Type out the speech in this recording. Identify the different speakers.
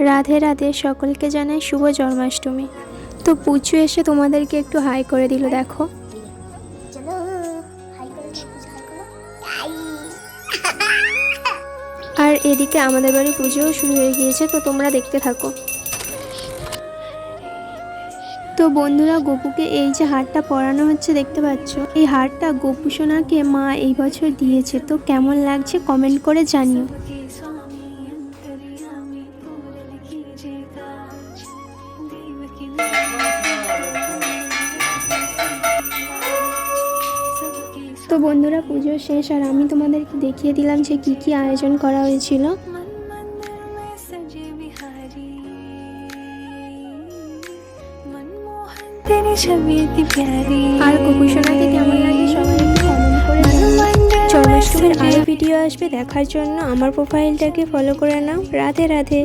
Speaker 1: রাধে রাধে, সকলকে জানাই শুভ জন্মাষ্টমী। তো পুচু এসে তোমাদেরকে একটু হাই করে দিল, দেখো।
Speaker 2: চলো হাই করে দাও, পুজো হাই করো। হাই।
Speaker 1: আর এদিকে আমাদের বাড়ি পুজোও শুরু হয়ে গিয়েছে, তো তোমরা দেখতে থাকো। তো বন্ধুরা, গপুকে এই যে হারটা পরানো হচ্ছে দেখতে পাচ্ছ, এই হারটা গপু সোনাকে মা এই বছর দিয়েছে। তো কেমন লাগছে কমেন্ট করে জানিও। তো বন্ধুরা, পুজো শেষ আর আমি তোমাদেরকে দেখিয়ে দিলাম যে কি কি আয়োজন করা হয়েছিল। আর গপু সোনাকে কেমন লাগে সবাই একটু কমেন্ট করে জানিও। জন্মাষ্টমীর আরও ভিডিও আসবে দেখার জন্য আমার প্রোফাইলটাকে ফলো করে নাও। রাধে রাধে।